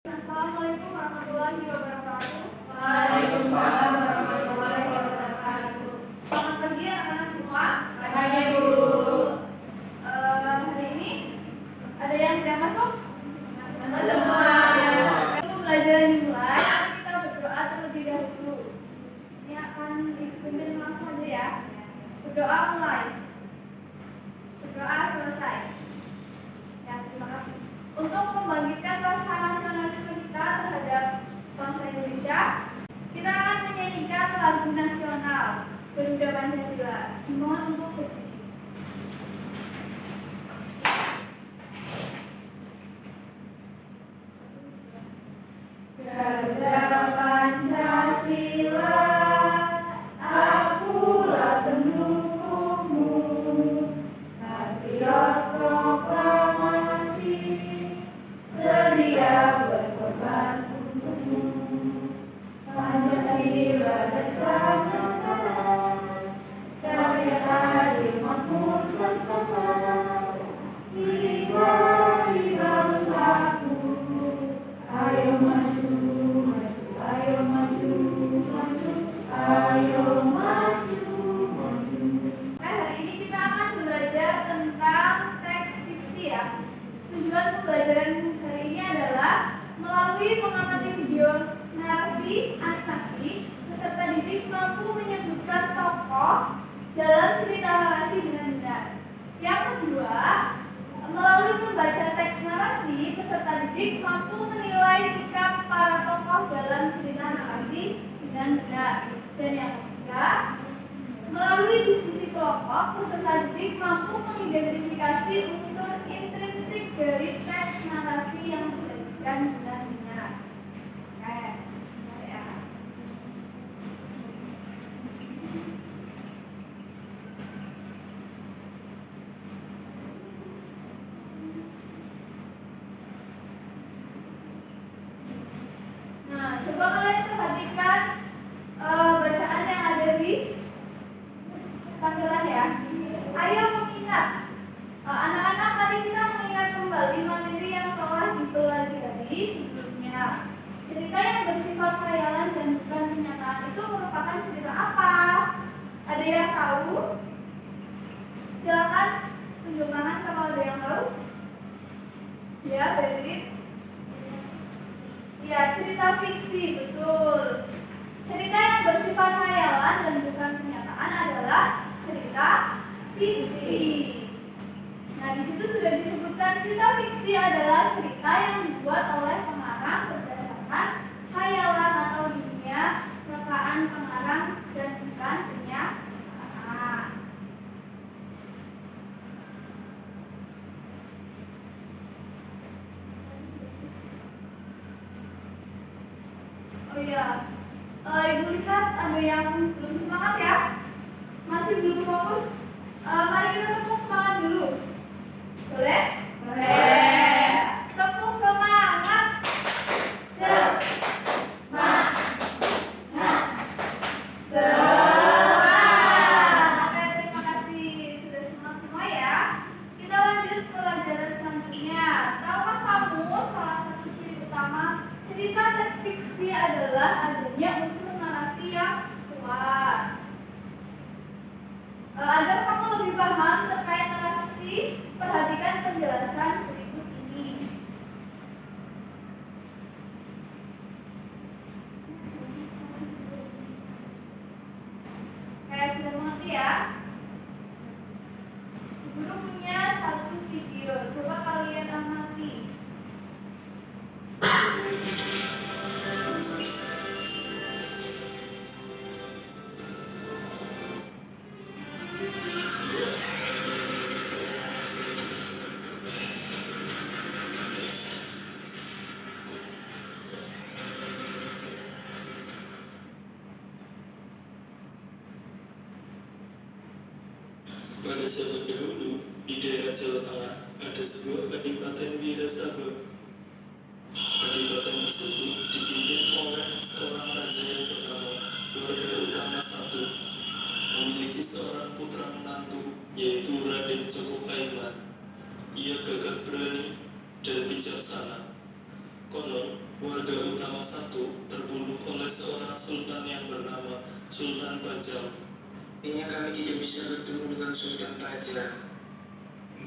Assalamualaikum warahmatullahi wabarakatuh. Waalaikumsalam warahmatullahi wabarakatuh. Selamat pagi anak-anak semua. Pagi Bu. Hari ini ada yang tidak masuk? Masuk semua. Sebelum pembelajaran dimulai, kita berdoa terlebih dahulu. Ini akan dipimpin langsung aja ya. Berdoa mulai. Berdoa selesai. Ya, terima kasih. Untuk membangkitkan rasa nasionalisme kita terhadap bangsa Indonesia, kita akan menyanyikan lagu nasional Garuda Pancasila. Dimohon untuk berdiri. Garuda Pancasila, akulah pendukungmu, patriot proklamasi, sedia berkorban untukmu. Pancasila dasar negara, rakyat adil makmur sentosa, pilihlah bangsaku. Ayo maju, maju, ayo maju, maju, ayo maju, maju. Hari ini kita akan belajar tentang teks fiksi ya. Tujuan pembelajaran hari ini adalah melalui mengamati video narasi, animasi, peserta didik mampu menyebutkan tokoh dalam cerita narasi dengan benar. Yang kedua, melalui membaca teks narasi, peserta didik mampu menilai sikap para tokoh dalam cerita narasi dengan benar. Dan yang ketiga, melalui diskusi kelompok, peserta didik mampu mengidentifikasi unsur intrinsik dari teks narasi yang disajikan dengan benar. Oke, benar ya. Nah, coba kalian perhatikan bacaan yang ada di tampilan ya. Ayo mengingat, anak-anak, mari kita mengingat kembali materi yang telah dipelajari sebelumnya. Cerita yang bersifat khayalan dan bukan kenyataan itu merupakan cerita apa? Ada yang tahu? Silakan tunjuk tangan kalau ada yang tahu. Ya, Berit. Ya, cerita fiksi, betul. Cerita yang bersifat khayalan dan bukan kenyataan adalah cerita fiksi. Nah, di situ sudah disebutkan cerita fiksi adalah cerita yang dibuat oleh pengarang berdasarkan khayalan atau dunia rekaan pengarang dan bukan kenyataan. Oh iya, Ibu lihat ada yang belum semangat ya? Masih belum fokus? Mari kita tepuk semangat dulu. Boleh? Boleh. Tepuk semangat. Semangat. Semangat. Oke, terima kasih sudah semangat semua ya. Kita lanjut ke pelajaran selanjutnya. Tahukah kamu salah satu ciri utama cerita teks fiksi adalah adanya unsur narasi yang kuat. Agar kamu lebih paham terkait narasi, perhatikan penjelasan berikut ini. Kayak sudah mengerti ya? Guru punya satu video, coba kalian amati. Pada zaman dahulu, di daerah Jawa Tengah, ada sebuah kadipaten Wirasaba. Kadipaten tersebut dipimpin oleh seorang raja yang bernama Warga Utama I, memiliki seorang putra menantu, yaitu Raden Joko Kaiman. Ia gagah berani dan bijaksana. Konon, Warga utama satu terbunuh oleh seorang sultan yang bernama Sultan Bajang. Artinya kami tidak bisa bertemu dengan Sultan Bajang.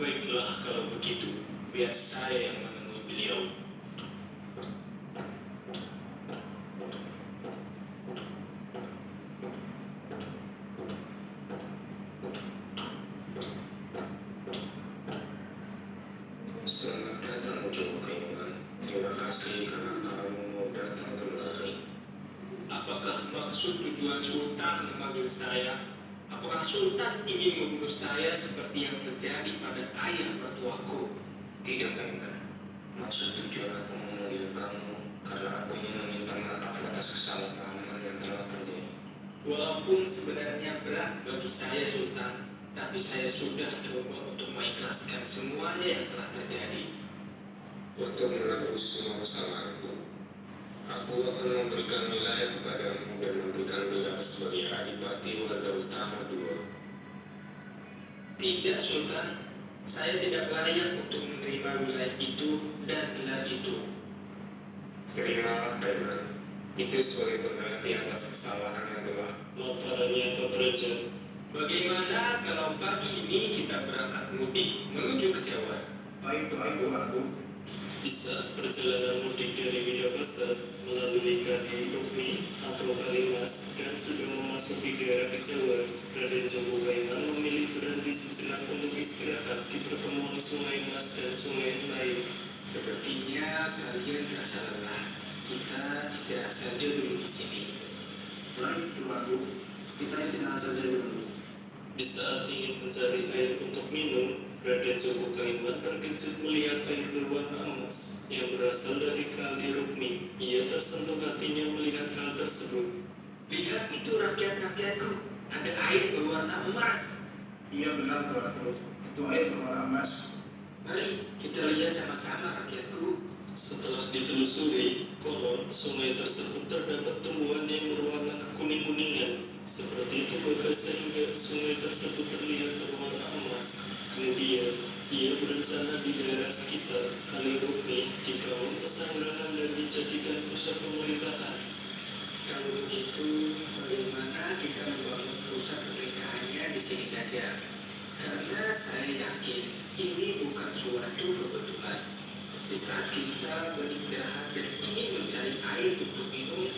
Baiklah kalau begitu, biar saya yang menemui beliau. Selamat datang Jokaiman. Terima kasih karena kamu mau datang kemari. Apakah maksud tujuan Sultan memanggil saya? Apakah Sultan ingin membunuh saya seperti yang terjadi pada ayah mertuaku? Tidak Kaiman. Maksud tujuan aku memanggil kamu karena aku ingin meminta maaf atas kesalahpahaman yang telah terjadi. Walaupun sebenarnya berat bagi saya Sultan, tapi saya sudah coba untuk mengikhlaskan semuanya yang telah terjadi. Untuk menebus semua kesalahanku, aku akan memberikan wilayah kepadamu dan memberikan gelar sebagai Adipati Warga Utama II. Tidak Sultan, saya tidak layak untuk menerima wilayah itu dan gelar itu. Terimalah Kaiman. Itu sebagai pengganti atas kesalahan yang telah Laparannya ke kerajaan. Bagaimana kalau pagi ini kita berangkat mudik menuju ke Jawa? baik aku. Di saat perjalanan mudik dari Wirabesar melalui Kali Rukmi atau Kalimas dan sudah memasuki daerah Kejawan, Raden Joko Kaiman memilih berhenti sejenak untuk istirahat di pertemuan Sungai Mas dan sungai lain. Sepertinya kalian terasa lelah. Kita istirahat saja dulu di sini. Baik Tuanku, kita istirahat saja dulu. Di saat ingin mencari air untuk minum, Raden Joko Kaiman terkejut melihat air berwarna emas yang berasal dari Kali Rukmi. Ia tersentuh hatinya melihat hal tersebut. Lihat itu rakyat-rakyatku, ada air berwarna emas. Iya benar Tuanku, itu air berwarna emas. Mari kita lihat sama-sama rakyatku. Setelah ditelusuri, konon sungai tersebut terdapat tumbuhan yang berwarna kekuning-kuningan seperti tembaga sehingga sungai tersebut terlihat berwarna emas. Kemudian, ia berencana di daerah sekitar Kali Rukmi dibangun pesanggrahan dan dijadikan pusat pemerintahan. Kalau begitu, bagaimana kita membangun pusat pemerintahannya di sini saja? Karena saya yakin ini bukan suatu kebetulan. Di saat kita beristirahat dan ingin mencari air untuk minum,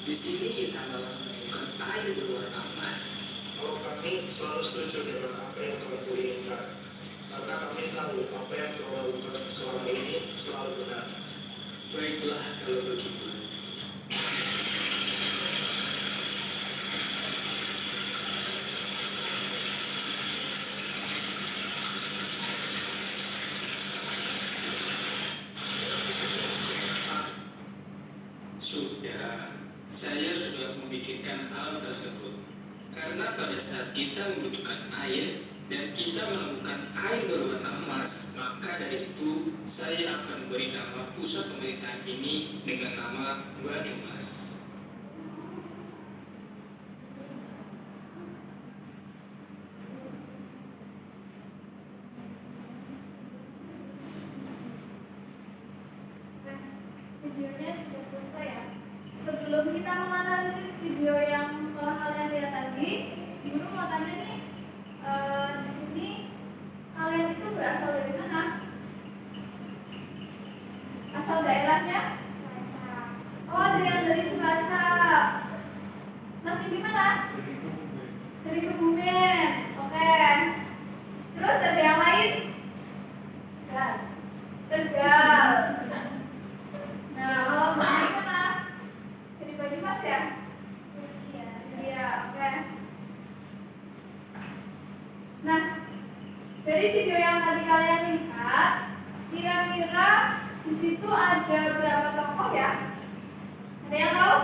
di sini kita malah menemukan air berwarna emas. Kalau kami selalu setuju dengan apa yang kamu inginkan, karena kami tahu apa yang kau lakukan selama ini selalu benar. Baiklah kalau begitu. Saya sudah memikirkan hal tersebut. Karena pada saat kita membutuhkan air dan kita menemukan air berwarna emas, maka dari itu saya akan beri nama pusat pemerintahan ini dengan nama Banyumas. Videonya sudah selesai ya. Sebelum kita menganalisis video yang telah kalian lihat tadi, Guru mau tanya nih, di sini kalian itu berasal dari mana? Asal daerahnya? Oh, ada yang dari Cilacap. Mas ini mana? Dari Kebumen. Oke. Terus ada yang lain? Tegal. Nah, kalau begini mana? Dari Banyumas ya? Iya, oke. Nah, dari video yang tadi kalian lihat, kira-kira di situ ada berapa tokoh ya? Ada yang tahu?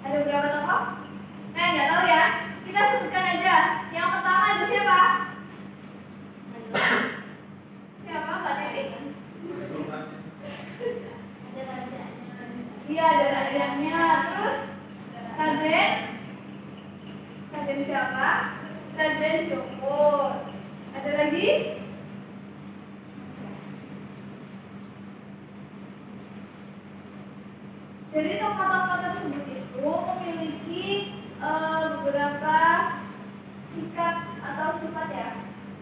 Ada berapa tokoh? Nggak tahu ya. Kita sebutkan aja. Yang pertama ada siapa? Siapa Mbak Teri? Ada rajanya. Iya, ada rajanya. Terus Raden? Raden siapa? Raden Joko. Ada lagi? Dari tokoh-tokoh tersebut itu memiliki beberapa sikap atau sifat ya.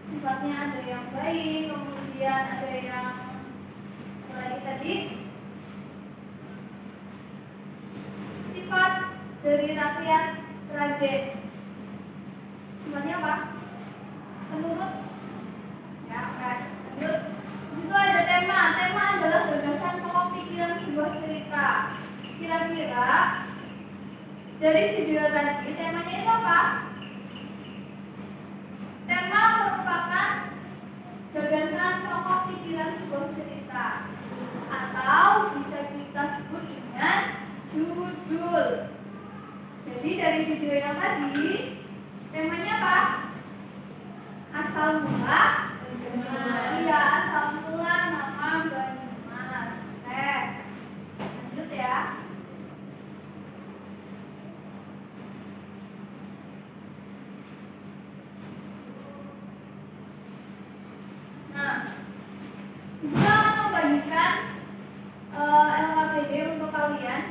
Sifatnya ada yang baik, kemudian ada yang lagi tadi sifat dari rakyat raden. Sifatnya apa? Penurut. Ya, kan. Lanjut. Di situ ada tema. Tema adalah gagasan pokok pikiran sebuah cerita. Kira-kira dari video tadi temanya itu apa? Tema merupakan gagasan pokok pikiran sebuah cerita, atau bisa kita sebut dengan judul. Jadi dari video yang tadi temanya apa? Asal mula. Iya, asal mula nama Banyumas. Lanjut ya. Nah, saya akan membagikan LKPD untuk kalian.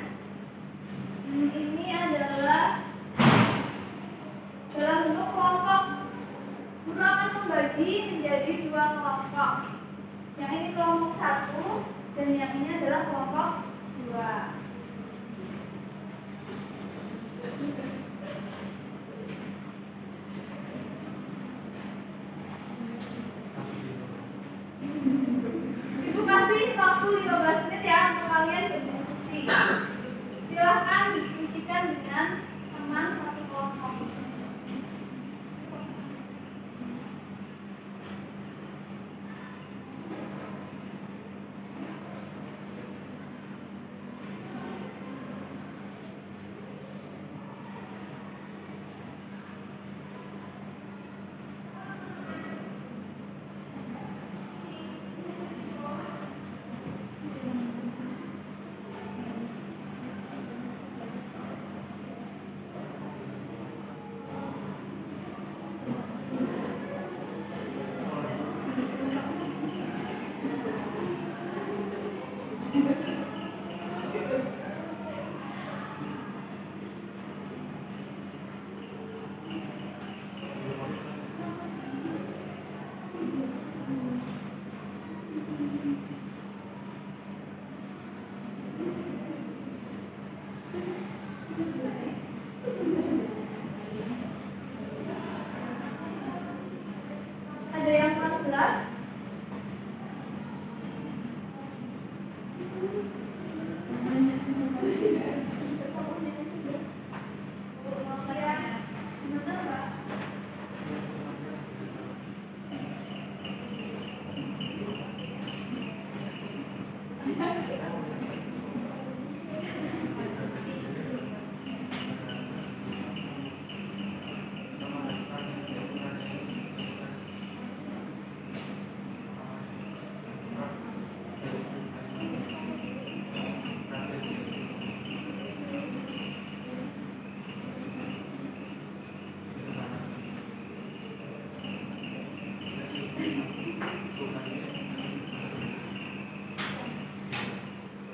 Ini adalah dalam bentuk kelompok. Guru akan membagi menjadi 2 kelompok. Yang ini kelompok 1 dan yang ini adalah kelompok 2. Ibu kasih waktu 15 menit ya untuk kalian berdiskusi. Silahkan diskusikan dengan teman satu kelompok. Ada yang kurang jelas?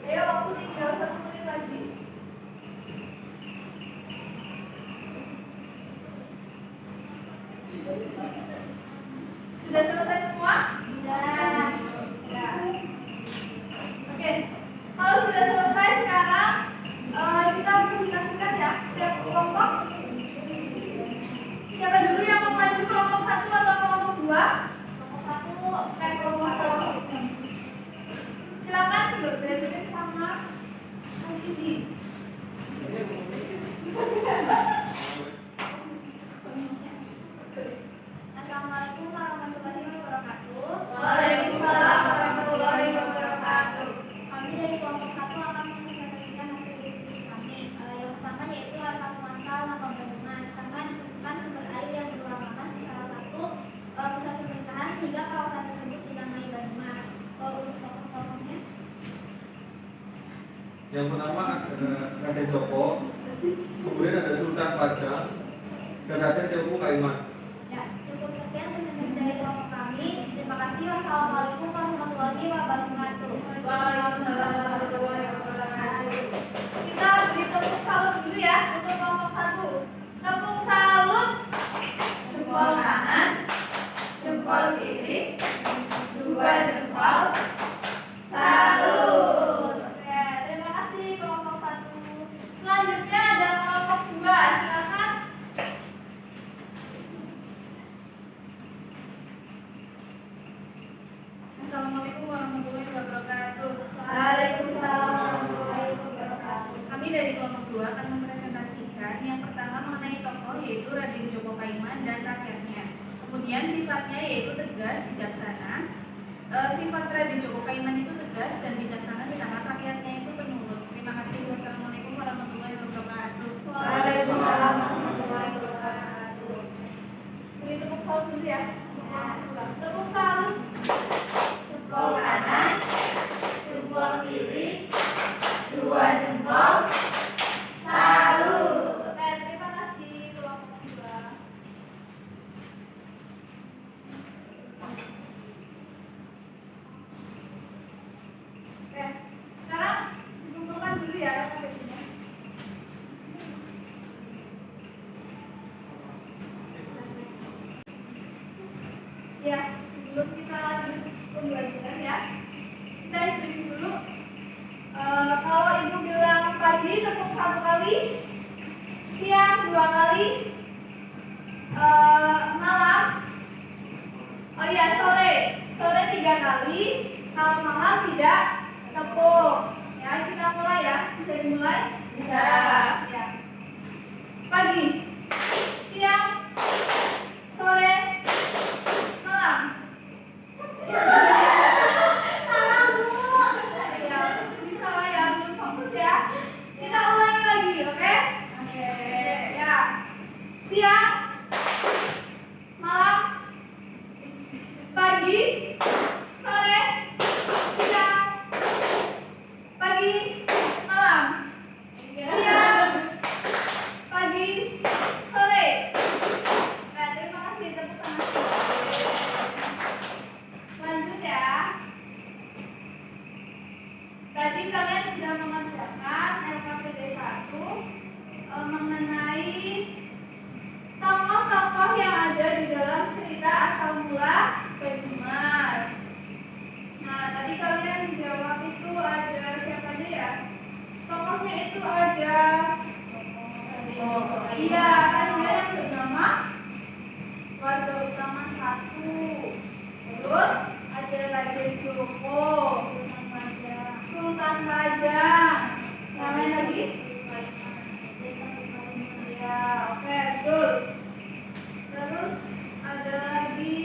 Ayo, waktu tinggal 1 menit lagi. Sudah selesai semua? Sudah. Oke. Kalau sudah selesai sekarang kita presentasikan ya setiap kelompok. Siapa dulu yang mau maju, kelompok 1 atau kelompok 2? Kelompok 1. Kelompok 1. Silakan berbicara sama Mas Indi. Assalamualaikum warahmatullahi wabarakatuh. Waalaikumsalam warahmatullahi wabarakatuh. Kami dari kelompok 1 akan mempresentasikan hasil diskusi kami. Yang pertama yaitu asal muasal nama Banyumas, karena ditemukan sumber air yang berulang panas di salah satu pusat pemerintahan sehingga kawasan tersebut dinamai Banyumas. Untuk tokoh-tokohnya, yang pertama ada Raden Joko, kemudian ada Sultan Pajang, dan Raden Teomu Kaiman. ya cukup sekian presentasi dari kelompok kami. Terima kasih. Wassalamualaikum warahmatullahi wabarakatuh. Waalaikumsalam warahmatullahi wabarakatuh. akan mempresentasikan yang pertama mengenai tokoh yaitu Raden Djoko Kaiman dan rakyatnya. Kemudian sifatnya yaitu tegas, bijaksana. Sifat Raden Djoko Kaiman itu tegas dan bijaksana, sedangkan rakyatnya itu penurut. Terima kasih. Wassalamualaikum warahmatullahi wabarakatuh. Waalaikumsalam warahmatullahi wabarakatuh. Beri tepuk salut dulu ya. Tepuk salut. Jempol kanan, jempol kiri, dua jempol, salut. Terima kasih kelompok 2. Sekarang dikumpulkan dulu ya KTP-nya. Ya, sebelum kita lanjut pembelajaran ya, kita screen dulu. Kalau ibu bilang pagi tepuk 1 kali, siang 2 kali, malam, oh iya sore 3 kali, kalau malam tidak tepuk. Ya, kita mulai ya. Bisa dimulai? Bisa. Ya. Pagi, siang, sore, malam. Salam, Bu. Ya, bisa lah ya, belum fokus ya. Kita ulangi lagi, oke? Oke. Ya. Siang, malam, pagi, sore, siang, pagi, malam. Siang, pagi, sore. Nah, terima kasih tepuk tangan. Lanjut ya. Tadi kalian sudah mengerjakan LKPD 1 mengenai tokoh-tokoh yang ada di dalam cerita asal mula Banyumas. Nah, tadi kalian jawab itu ada siapa aja ya? Tokohnya itu ada iya, raja yang bernama Warga Utama 1. Terus ada Raden Djoko, Sultan Pajang. Yang lain lagi? Ya, oke, betul. Terus ada lagi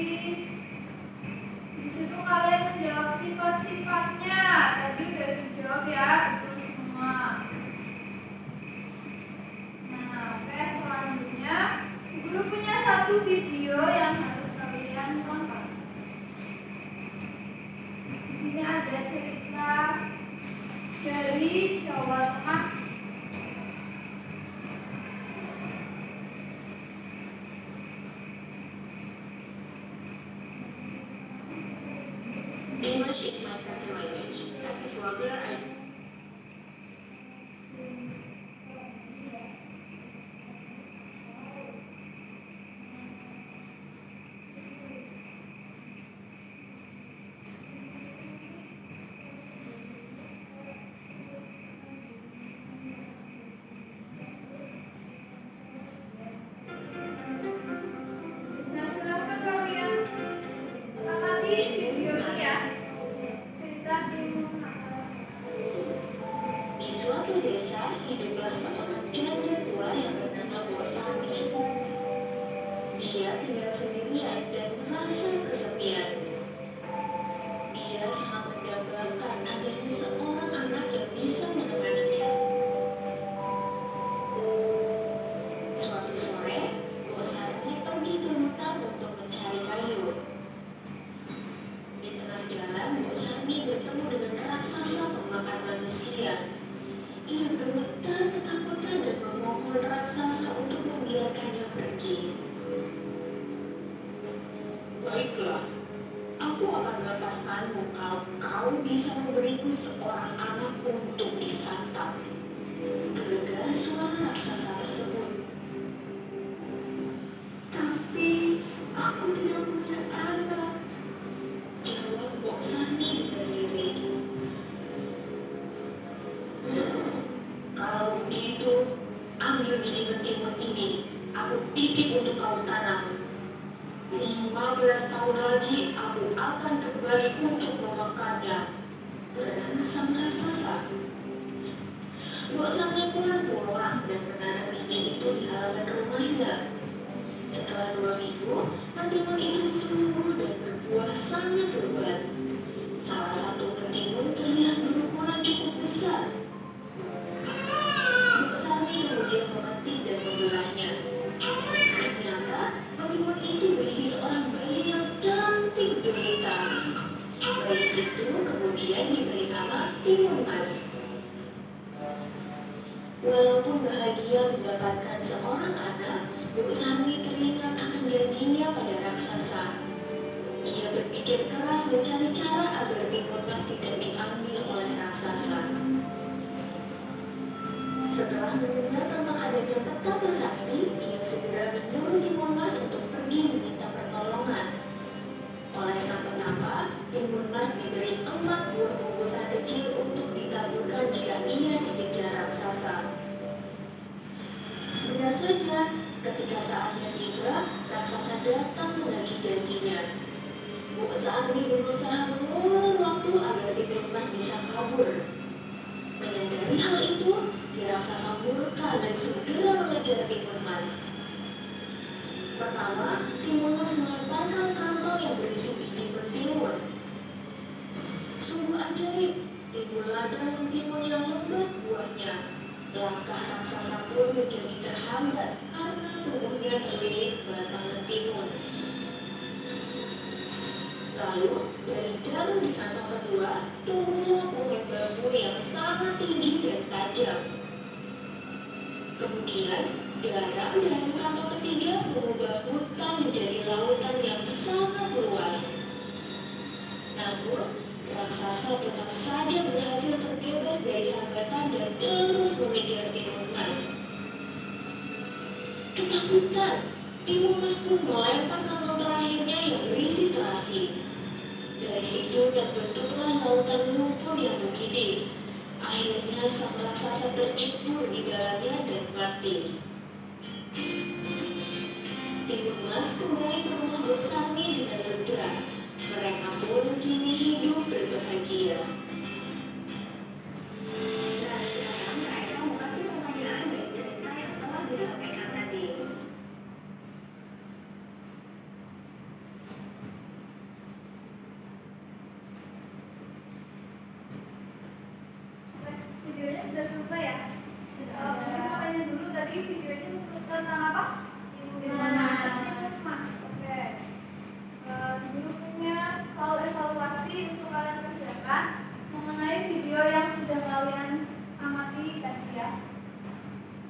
di situ kalian menjawab sifat-sifatnya. Tadi udah dijawab ya, betul semua. Nah, oke, selanjutnya guru punya satu video yang harus kalian tonton. Di sini ada cerita dari Jawa Tengah. English is my second language. As a vlogger, I Nah, silakan kalian amati video ini ya. Cerita Timun Mas. di suatu desa hiduplah seorang janda tua yang bernama Bosani. Dia tinggal sendirian dan merasa kesepian. Dia sangat mendambakan adanya seorang anak yang bisa menemaninya. Suatu sore, Bosani pergi ke hutan untuk mencari kayu. Di tengah jalan, Bosani bertemu dengan raksasa pemakan manusia. Ia gemetar ketakutan dan memohon raksasa untuk membiarkannya pergi. Baiklah, aku akan melepaskanmu kalau kau bisa memberiku seorang anak untuk disantap. Terdengar suara raksasa tersebut. Tapi aku tidak punya anak, jawab Bosani berdiri. Kalau begitu, ambil biji ketimun ini. Aku titip untuk kau tanam. 15 tahun lagi aku akan kembali untuk memakannya. Karena sang raksasa. Mbok Sami pun pulang dan menanam biji itu di halaman rumahnya. Setelah 2 minggu, mentimun itu tumbuh dan berbuah sangat lebat. Salah satu mentimun terlihat berukuran cukup besar. Mbok Sami kemudian memetik dan membelahnya. Ternyata mentimun itu berisi seorang bayi yang cantik jelita. Bayi itu kemudian diberi nama Timun Mas. Walaupun bahagia mendapatkan seorang anak, Mbok Sami teringat akan janjinya pada raksasa. Ia berpikir keras mencari cara agar Timun Mas tidak diambil oleh raksasa. Setelah mendengar tentang adanya petaka sakti, ia segera menyuruh Timun Mas untuk pergi meminta pertolongan. Oleh sang petaka, Timun Mas diberi 4 buah bungkusan kecil untuk ditaburkan jika ia dikejar raksasa. Benar saja, ketika saatnya tiba, raksasa datang menagih janjinya. Mbok Sami berusaha mengulur waktu agar Timun Mas bisa kabur. Menyadari hal itu, si raksasa murka dan segera mengejar Timun Mas. Pertama, Timun Mas melemparkan kantong yang berisi biji mentimun. Sungguh ajaib, timbul ladang mentimun yang lebat buahnya. Langkah raksasa pun menjadi terhambat karena tubuhnya dililit batang mentimun. Lalu, dari jarum di kantong kedua, tumbuhlah pohon bambu yang sangat tinggi dan tajam. Kemudian, garam dari kantong ketiga mengubah hutan menjadi lautan yang sangat luas. Namun, raksasa tetap saja berhasil terbebas dari hambatan dan terus mengejar Timun Mas. Ketakutan, Timun Mas pun melempar kantong terakhirnya yang berisi terasi. Dari situ terbentuklah lautan lumpur yang mengidih. Akhirnya sang raksasa tercebur di dalamnya dan mati. Timun Mas kembali ke rumah Mbok Sami dengan lega. Mereka pun kini hidup berbahagia. Nah, sekarang Kak Eka mau kasih pertanyaan dari cerita yang telah disampaikan tadi. Videonya sudah selesai ya? Mungkin mau tanya dulu tadi videonya tentang apa? Timun Mas. Oke. Dulu punya soal evaluasi untuk kalian kerjakan mengenai video yang sudah kalian amati tadi ya.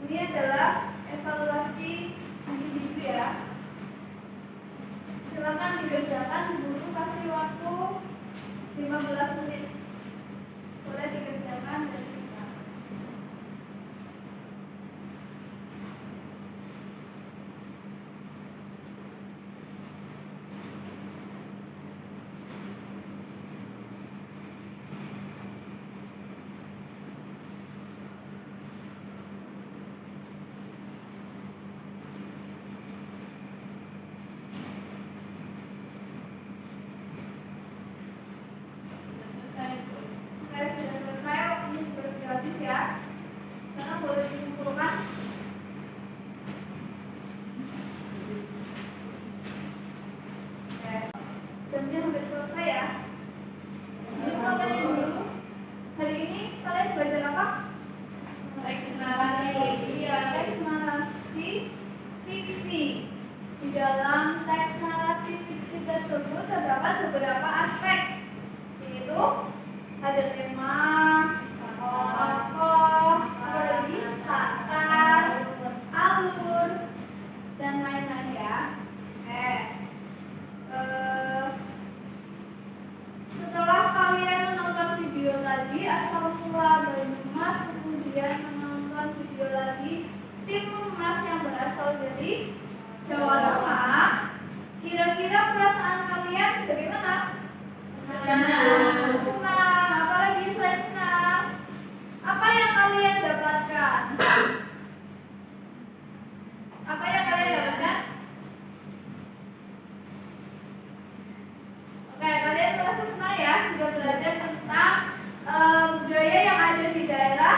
Ini adalah evaluasi individu ya. Silakan dikerjakan, guru kasih waktu 15 menit. Boleh dikerjakan dari sekarang. Oke, sudah selesai, waktunya juga sudah habis ya. Sekarang boleh dikumpulkan. Oke, jamnya hampir selesai ya. Ini mau tanya dulu, hari ini kalian belajar apa? Teks narasi. Iya, teks narasi fiksi. Di dalam teks narasi fiksi tersebut terdapat beberapa aspek, yaitu ada tema, tokoh, apalagi latar, alur, dan lain-lain ya. Setelah kalian menonton video tadi asal mula Banyumas, kemudian menonton video lagi Timun Mas yang berasal dari Jawa Tengah, kira-kira perasaan kalian bagaimana? Senang. Apalagi selain senang, apa yang kalian dapatkan? Apa yang kalian dapatkan? Oke, kalian merasa senang ya sudah belajar tentang budaya yang ada di daerah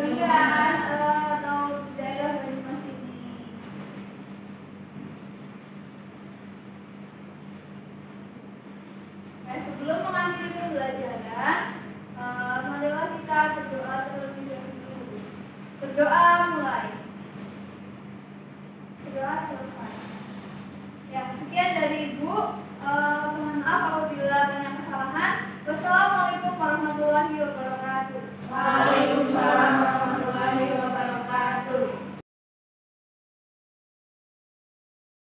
bagian atau daerah Banyumas ini. Nah, sebelum mengakhiri pembelajaran, marilah kita berdoa terlebih dahulu. Berdoa